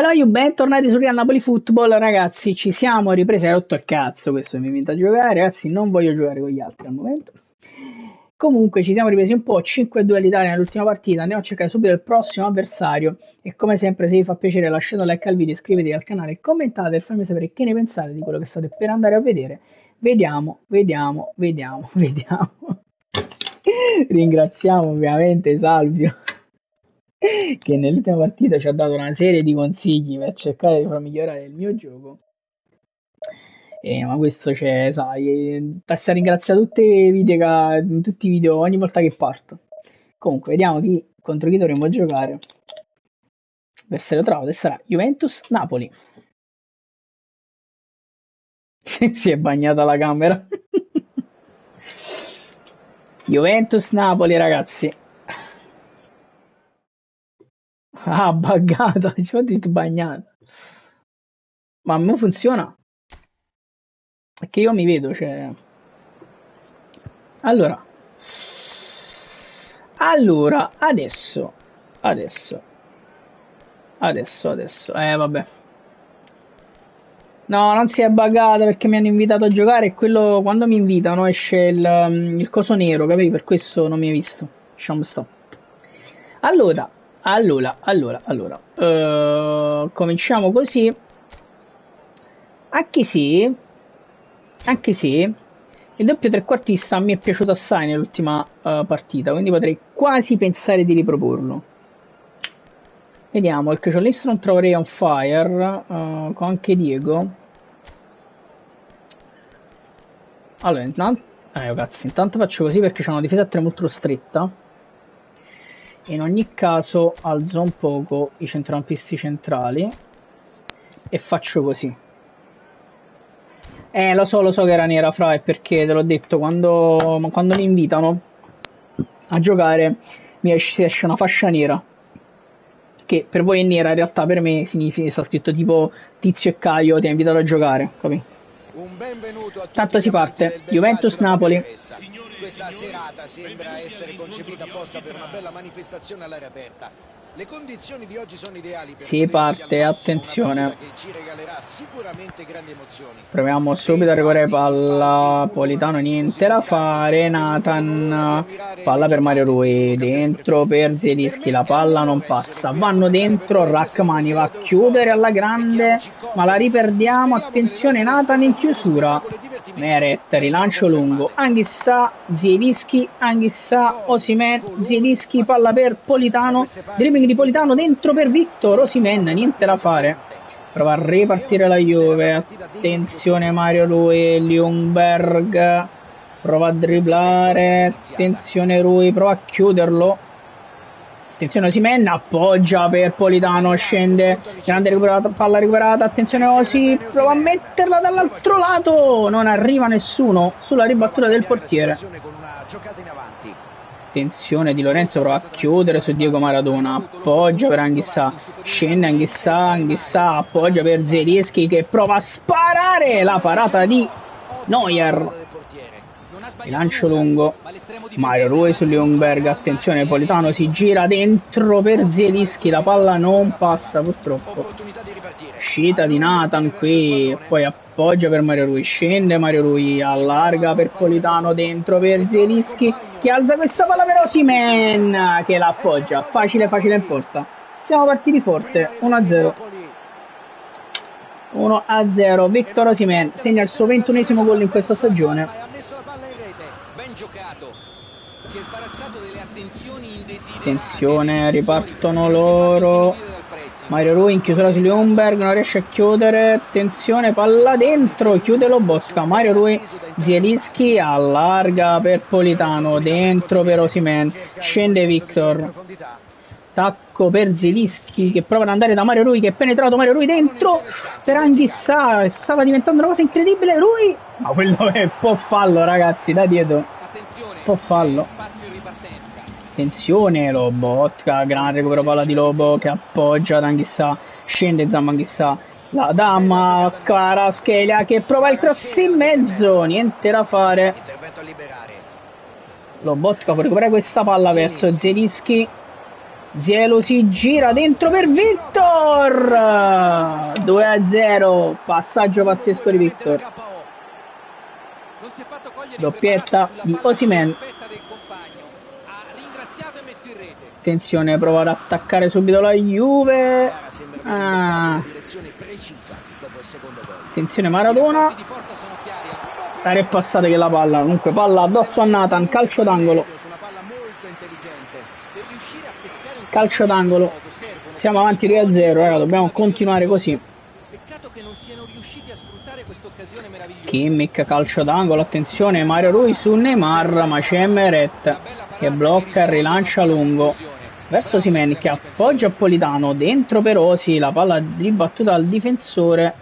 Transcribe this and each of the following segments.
Bella Juve, bentornati su Real Napoli Football, ragazzi, ci siamo ripresi, hai rotto il cazzo, questo mi invita a giocare, ragazzi, non voglio giocare con gli altri al momento. Comunque ci siamo ripresi un po', 5-2 all'Italia nell'ultima partita, andiamo a cercare subito il prossimo avversario e come sempre se vi fa piacere lasciate un like al video, iscrivetevi al canale, commentate e fatemi sapere che ne pensate di quello che state per andare a vedere. Vediamo. Ringraziamo ovviamente Salvio che nell'ultima partita ci ha dato una serie di consigli per cercare di far migliorare il mio gioco. Ma questo c'è, sai, basta ringraziare tutti i video ogni volta che parto. Comunque, vediamo contro chi dovremmo giocare. Avversario trovato sarà Juventus-Napoli. Si è bagnata la camera. Juventus-Napoli, ragazzi. Ah, buggata, ci ho detto bagnata. Ma a me funziona? Perché io mi vedo, cioè... Allora, adesso. Vabbè. No, non si è buggata perché mi hanno invitato a giocare e quello, quando mi invitano esce il coso nero, capivi? Per questo non mi hai visto. Lasciamo stop. Allora, cominciamo così. Anche se il doppio trequartista mi è piaciuto assai nell'ultima partita, quindi potrei quasi pensare di riproporlo. Vediamo, il calciolista non troverei on fire, con anche Diego. Allora, intanto faccio così perché c'è una difesa a 3 molto stretta. In ogni caso alzo un poco i centrocampisti centrali e faccio così. Lo so che era nera, fra, è perché te l'ho detto, quando mi invitano a giocare si esce una fascia nera, che per voi è nera, in realtà per me significa, sta scritto tipo Tizio e Caio ti ha invitato a giocare, capito? Un benvenuto a tutti. Tanto si parte, Juventus-Napoli. Questa serata sembra essere concepita apposta per una bella manifestazione all'aria aperta. Le condizioni di oggi sono ideali per si parte, attenzione. Che ci regalerà sicuramente grandi emozioni. Proviamo subito a recuperare palla. Politano niente da fare. Nathan, palla per Mario Rui, dentro per Zielinski, la palla non passa, vanno dentro, Rachmani va a chiudere alla grande ma la riperdiamo. Attenzione, Nathan in chiusura, Meret, rilancio lungo, Anghissà, Zielinski, Anghissà, Osimhen, Zielinski, palla per Politano, dribbling di Politano dentro per Victor Osimhen, niente da fare, prova a ripartire la Juve. Attenzione Mario Rui, Ljungberg prova a dribblare, attenzione Rui, prova a chiuderlo, attenzione Osimhen, appoggia per Politano, scende, grande palla recuperata, attenzione Osi, prova a metterla dall'altro lato, non arriva nessuno sulla ribattuta del portiere. Attenzione Di Lorenzo, prova a chiudere su Diego Maradona, appoggia per Anghissà, scende Anghissà, appoggia per Zielinski che prova a sparare, la parata di Neuer, lancio lungo, Mario Rui su Ljungberg, attenzione Politano si gira dentro per Zielinski, la palla non passa purtroppo, uscita di Nathan qui, poi appoggia per Mario Rui, scende Mario Rui, allarga per Politano, dentro per Zielinski che alza questa palla per Osimhen che la appoggia, facile in porta. Siamo partiti forte, 1-0. 1-0, Victor Osimhen segna il suo 21esimo gol in questa stagione. Ben giocato. Si è sbarazzato delle attenzioni indesiderate. Attenzione, ripartono loro. Mario Rui in chiusura su Ljungberg, non riesce a chiudere. Attenzione, palla dentro, chiude Lobotka. Mario Rui, Zielinski allarga per Politano, dentro per Osimhen, scende Victor. Tacco per Zielinski che prova ad andare da Mario Rui, che è penetrato Mario Rui dentro per Anghissà, stava diventando una cosa incredibile Rui, ma quello è un po' fallo, ragazzi, da dietro, un po' fallo. Attenzione Lobotka, gran recupero palla di Lobo che appoggia ad Anghissà, scende Zamma Anghissà, la dama Kvaratskhelia che prova il cross in mezzo, niente da fare. Lobotka può recuperare questa palla verso Zielinski, Zielu si gira dentro per Victor, 2-0, passaggio pazzesco di Victor, doppietta di Osimhen. Attenzione, prova ad attaccare subito la Juve. Attenzione Maradona, tre passate che la palla, comunque palla addosso a Nathan, calcio d'angolo. Calcio d'angolo, siamo avanti 2-0, raga, dobbiamo continuare così. Peccato che non siano riusciti a sfruttare questa occasione meravigliosa. Kimmich, calcio d'angolo, attenzione Mario Rui su Neymar, ma c'è Meret che blocca e rilancia lungo verso Osimhen che appoggia Politano, dentro per Osi, la palla ribattuta al difensore.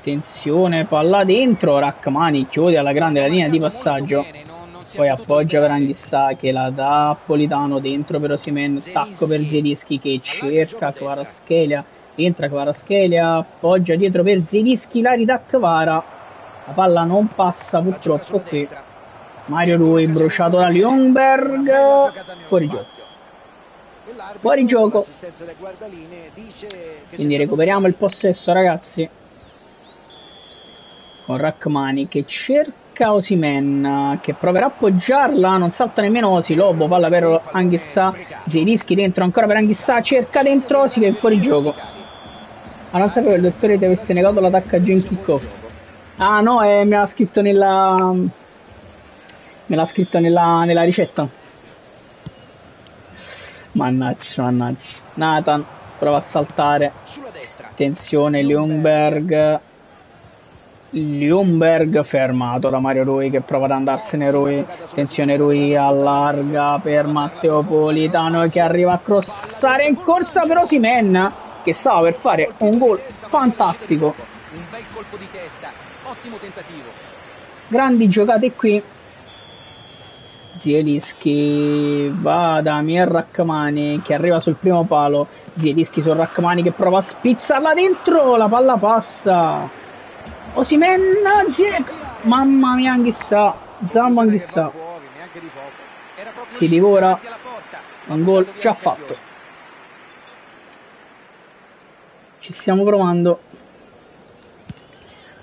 Attenzione, palla dentro, Rachmani chiude alla grande la linea di passaggio. Poi appoggia per Anghissà che la dà a Politano, dentro per Osimhen, tacco per Zielinski che cerca Kvaratskhelia, entra Kvaratskhelia, appoggia dietro per Zielinski, la ridà Kvara, la palla non passa purtroppo qui. Mario Rui bruciato da Ljungberg, fuori gioco. Fuori gioco. Quindi recuperiamo il possesso, ragazzi, con Rachmani che cerca Osimhen che proverà a appoggiarla, non salta nemmeno Osi, Lobo, palla per Anghissà, Zielinski dentro ancora per Anghissà, cerca dentro Osi che è fuori gioco. Ah, non sapevo che il dottore ti avesse negato l'attaccaggio in kick-off. Ah no, me l'ha scritto nella ricetta. Mannaggia. Nathan prova a saltare, attenzione Ljungberg fermato da Mario Rui che prova ad andarsene. Rui, attenzione, Rui allarga per Matteo Politano che arriva a crossare in corsa per Osimhen che stava per fare un gol fantastico. Un bel colpo di testa, ottimo tentativo. Grandi giocate qui. Zielinski va da Mir Rachmani che arriva sul primo palo. Zielinski su Rachmani che prova a spizzarla dentro, la palla passa. Osimhen, mamma mia, Anghissà, Zambo Anghissà si divora, un gol già fatto. Ci stiamo provando.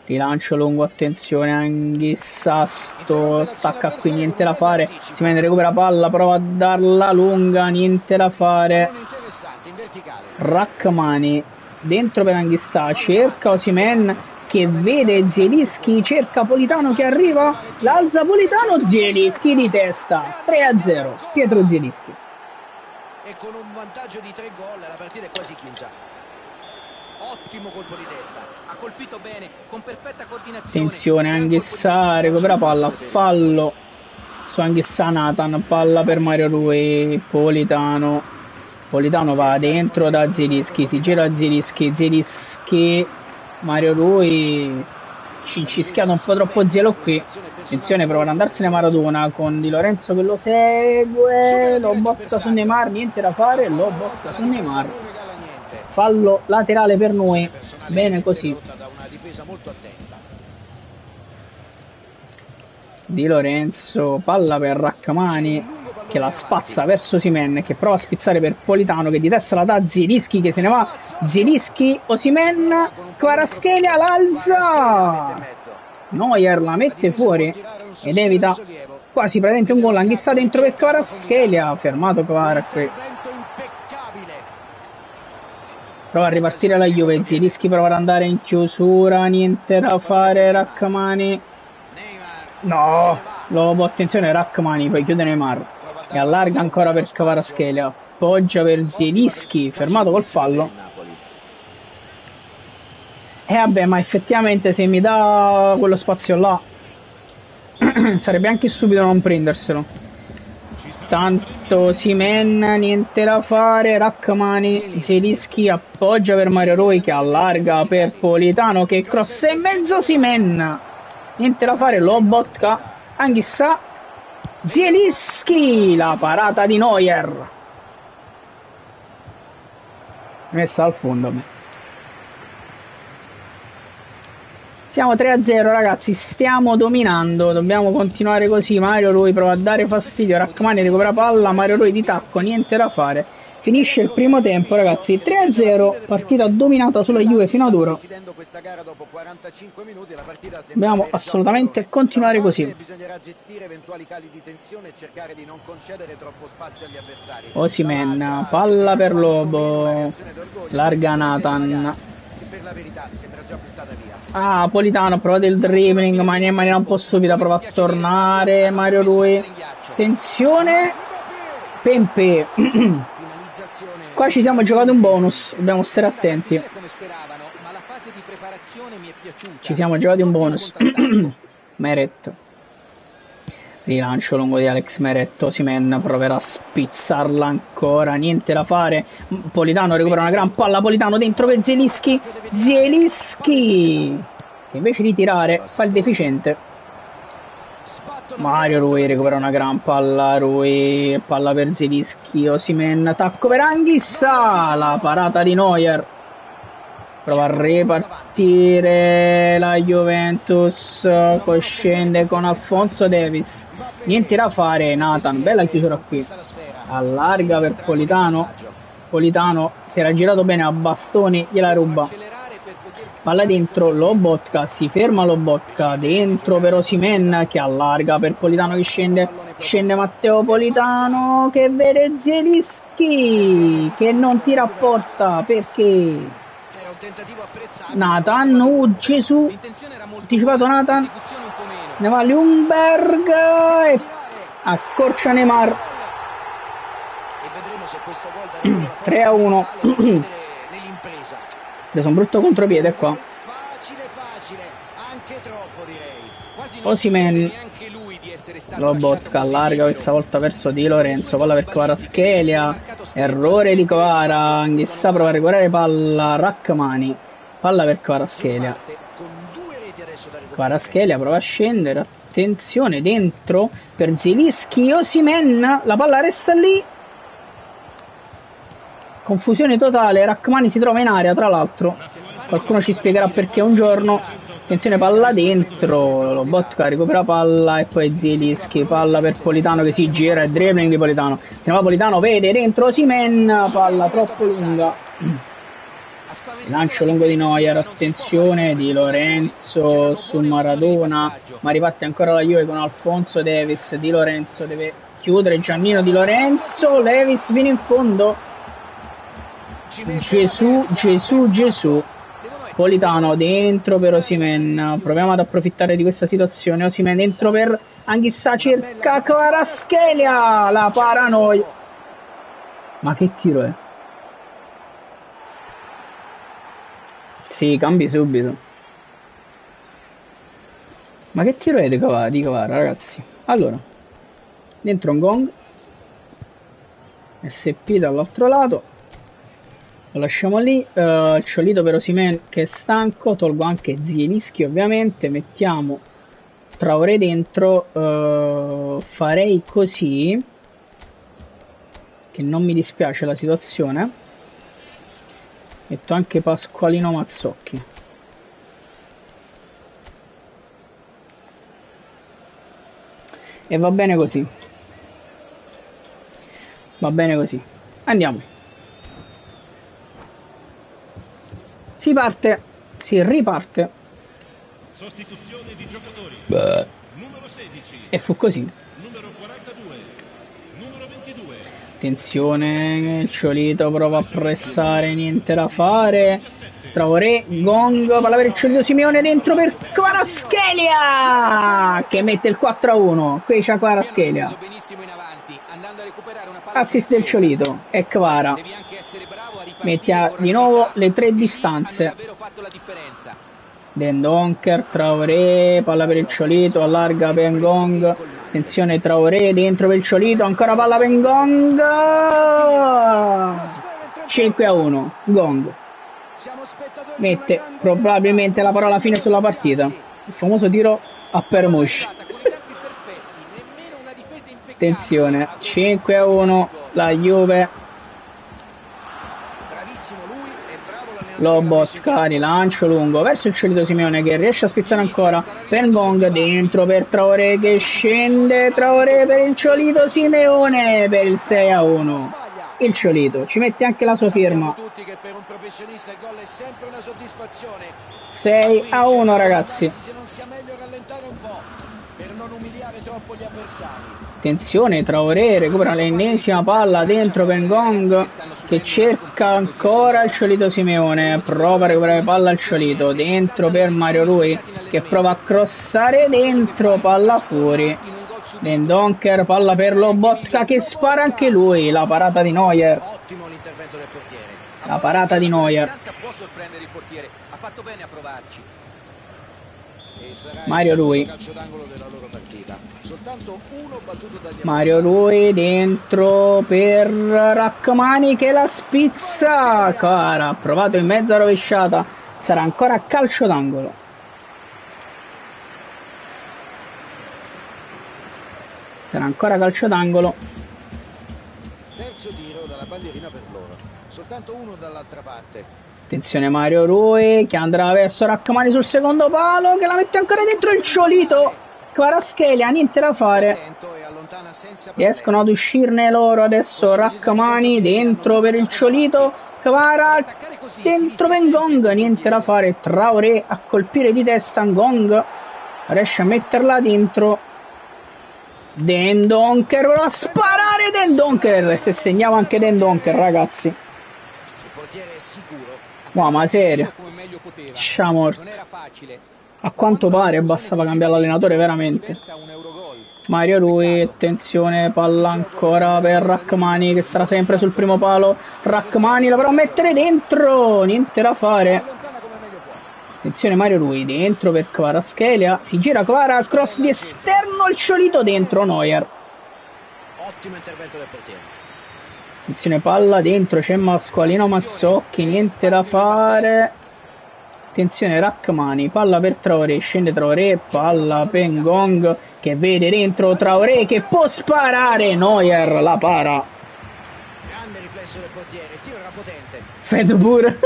Rilancio lungo, attenzione Anghissà, stacca qui, niente da fare. Osimhen recupera palla, prova a darla lunga, niente da fare. Rachmani dentro per Anghissà, cerca Osimhen che vede Zielinski, cerca Politano che arriva, l'alza Politano, Zielinski di testa, 3-0, Pietro Zielinski. E con un vantaggio di 3 gol la partita è quasi chiusa. Ottimo colpo di testa. Ha colpito bene, con perfetta coordinazione. Attenzione, Anghissà recupera palla, fallo su Anghissà, Nathan, palla per Mario Rui, Politano va dentro da Zielinski, si gira Zielinski, Mario Rui ci schiada un po' troppo Zielo qui. Attenzione, prova ad andarsene Maradona con Di Lorenzo che lo segue, lo botta su Neymar, niente da fare, lo botta su Neymar. Fallo laterale per noi, bene così. Di Lorenzo, palla per Rachmani che la spazza verso Osimhen che prova a spizzare per Politano che di testa la dà Zielinski che se ne va. Zielinski, Osimhen, Kvaratskhelia l'alza, Neuer la mette fuori ed evita quasi praticamente un gol. Anghissà dentro per Kvaratskhelia, fermato Kvara qui. Prova a ripartire la Juve, Zielinski prova ad andare in chiusura, niente da fare. Rachmani, no, Lobo, attenzione Rachmani, poi chiude Neymar e allarga ancora per Kvaratskhelia, appoggia per Zielinski, fermato col fallo. E vabbè, ma effettivamente se mi dà quello spazio là sarebbe anche stupido non prenderselo. Tanto Osimhen, niente da fare. Rachmani, Zielinski appoggia per Mario Rui che allarga per Politano che crossa in mezzo. Osimhen, niente da fare, lo botta Anghissà, Zielinski, la parata di Neuer messa al fondo. Siamo 3-0 ragazzi, stiamo dominando, dobbiamo continuare così. Mario Rui prova a dare fastidio, Rachmani recupera palla, Mario Rui di tacco, niente da fare. Finisce il primo tempo, ragazzi, 3-0, partita dominata sulla Juve fino ad ora. Dobbiamo assolutamente continuare così. Bisognerà gestire eventuali cali di tensione e cercare di non concedere troppo spazio agli avversari. Osimhen, palla per Lobo, larga Nathan. Per la verità sembra già buttata via. Ah, Politano ha provato il dribbling, ma in maniera un po' stupida, prova a tornare, Mario Rui, attenzione, Pepe. Qua ci siamo giocati un bonus, dobbiamo stare attenti. Ci siamo giocati un bonus. Meret. Rilancio lungo di Alex Meret. Osimhen proverà a spizzarla ancora, niente da fare. Politano recupera una gran palla, Politano dentro per Zielinski. Zielinski che invece di tirare fa il deficiente. Mario Rui recupera una gran palla, Rui, palla per Zielinski, Osimhen, attacco per Anghissa, la parata di Neuer. Prova a ripartire la Juventus, poi scende con Alphonso Davies. Niente da fare, Nathan, bella chiusura qui. Allarga per Politano. Politano si era girato bene a bastoni, gliela ruba. Palla dentro, Lobotka, si ferma Lobotka, dentro per Osimhen che allarga per Politano che scende. Scende Matteo Politano che vede Zielinski che non tira a porta perché... Nathan, Gesù, anticipato Nathan, se ne va Ljungberg e accorcia Neymar. 3-1. Preso un brutto contropiede qua. Osimhen, Lobotka allarga questa volta verso Di Lorenzo, palla per Kvaratskhelia, errore di Kvara, Anghissa prova a recuperare palla, Rachmani, palla per Kvaratskhelia. Kvaratskhelia prova a scendere, attenzione dentro per Zielinski, Osimhen, la palla resta lì. Confusione totale, Rachmani si trova in area, tra l'altro qualcuno ci spiegherà perché un giorno. Attenzione, palla dentro, Lobotka recupera palla e poi Zielinski, palla per Politano che si gira e dribbling di Politano. Se ne va Politano, vede dentro Osimhen, palla troppo lunga. Lancio lungo di Neuer, attenzione Di Lorenzo su Maradona, ma riparte ancora la Juve con Alphonso Davies. Di Lorenzo deve chiudere, Giannino Di Lorenzo, Davies fino in fondo. Gesù. Politano dentro per Osimhen, proviamo ad approfittare di questa situazione. Osimhen dentro per Anghissa, cerca Kvaratskhelia, la paranoia. Ma che tiro è? Sì, cambi subito. Ma che tiro è di Kvara, ragazzi? Allora, dentro un gong, SP dall'altro lato. Lo lasciamo lì, Ciolito per Osimhen che è stanco, tolgo anche Zielinski ovviamente, mettiamo Traoré dentro, farei così, che non mi dispiace la situazione, metto anche Pasqualino Mazzocchi. E va bene così, andiamo. Si riparte. Sostituzione di giocatori. Numero 16. E fu così. Numero 42. Numero 22. Attenzione, il Ciolito prova a pressare, niente da fare. Traoré, gong, palla per il Ciolito, Simeone dentro per Kvaratskhelia che mette il 4-1. Qui c'è Kvaratskhelia. Assist del Ciolito e Kvara mette di nuovo le tre distanze. Dendonker, Traoré, palla per il Ciolito, allarga Pengong, attenzione Traoré dentro per il Ciolito, ancora palla Pengong, 5-1, gong. Mette probabilmente la parola fine sulla partita, il famoso tiro a Permush. Attenzione, 5-1 la Juve. Lobotka, rilancio lungo verso il Ciolito Simeone che riesce a spizzare ancora. Pengong dentro per Traoré che scende. Traoré per il Ciolito Simeone per il 6-1. il Ciolito, ci mette anche la sua firma. Tutti che per un professionista il gol è sempre una soddisfazione. 6-1 ragazzi. Se non sia meglio rallentare un po' per non umiliare troppo gli avversari. Attenzione, Traoré recupera l'ennesima palla dentro per Ngong che cerca ancora il Ciolito Simeone, prova a recuperare palla al Ciolito, dentro per Mario Rui che prova a crossare dentro, palla fuori. Dendonker, palla per Lobotka che spara anche lui, la parata di Neuer. Ottimo l'intervento del portiere. La parata di Neuer. Può sorprendere il portiere, ha fatto bene a provarci. Mario Rui. Calcio d'angolo della loro partita. Soltanto uno battuto dagli Mario Rui dentro per Rachmani che la spizza. Cara, ha provato in mezza rovesciata. Sarà ancora calcio d'angolo. Sarà ancora calcio d'angolo. Terzo tiro dalla bandierina per loro. Soltanto uno dall'altra parte. Attenzione Mario Rui che andrà verso Rachmani sul secondo palo che la mette ancora dentro il Ciolito. Kvaratskhelia, niente da fare. Riescono ad uscirne loro adesso. Rachmani dentro per il Ciolito. Kvara dentro per Ngong, niente da fare. Traoré a colpire di testa Ngong. Riesce a metterla dentro. Dendonker prova a sparare. Dendonker, se segnava anche Dendonker ragazzi. Il portiere è sicuro. Wow, ma serio, c'ha morto. A quanto pare bastava cambiare l'allenatore veramente. Mario Rui, attenzione, palla ancora per Rachmani che starà sempre sul primo palo. Rachmani la però mettere dentro, niente da fare. Attenzione Mario Rui, dentro per Kvaratskhelia, si gira Kvara, cross di esterno, il Ciolito dentro Neuer. Ottimo intervento del portiere. Attenzione palla dentro, c'è Masqualino Mazzocchi, niente da fare. Attenzione Rachmani, palla per Traoré, scende Traoré, palla per Ngong che vede dentro Traoré che può sparare, Neuer la para. Grande riflesso del portiere, il tiro era potente. Fed pure.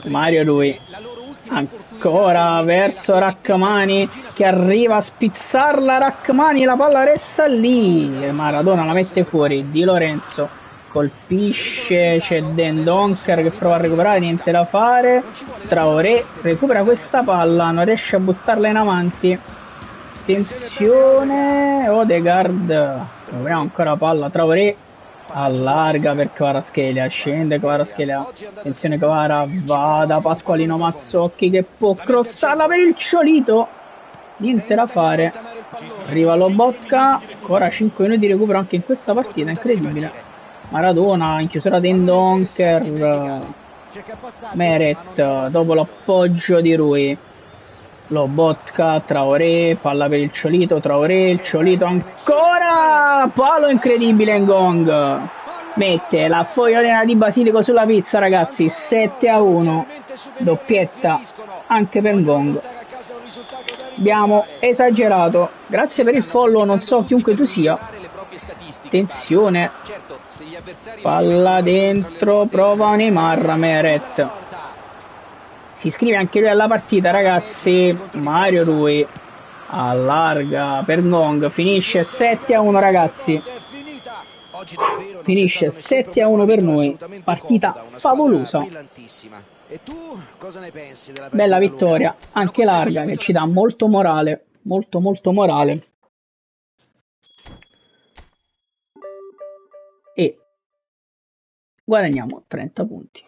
Mario Rui ancora verso Rachmani che arriva a spizzarla. Rachmani, la palla resta lì e Maradona la mette fuori. Di Lorenzo colpisce, c'è Dendonker che prova a recuperare, niente da fare. Traoré recupera questa palla, non riesce a buttarla in avanti. Attenzione Odegaard, recuperiamo ancora palla. Traoré allarga per Kvaratskhelia, scende Kvaratskhelia, attenzione Kvara, va da Pasqualino Mazzocchi che può crossarla per il Ciolito, niente da fare. Arriva Lobotka, ancora 5 minuti di recupero anche in questa partita, incredibile. Maradona in chiusura Dendonker, Meret dopo l'appoggio di Rui. Lobotka, Traoré, palla per il Ciolito, Traoré, il Ciolito ancora, palo incredibile Ngong, mette la fogliolina di basilico sulla pizza ragazzi, 7-1, doppietta anche per Ngong. Abbiamo esagerato, grazie per il follow, non so chiunque tu sia. Attenzione, palla dentro, prova Neymar, Meret. Si iscrive anche lui alla partita ragazzi. Mario Rui allarga per Ngong, finisce 7-1 ragazzi, finisce 7-1 per noi, partita favolosa, bella vittoria anche larga che ci dà molto morale, molto morale, e guadagniamo 30 punti.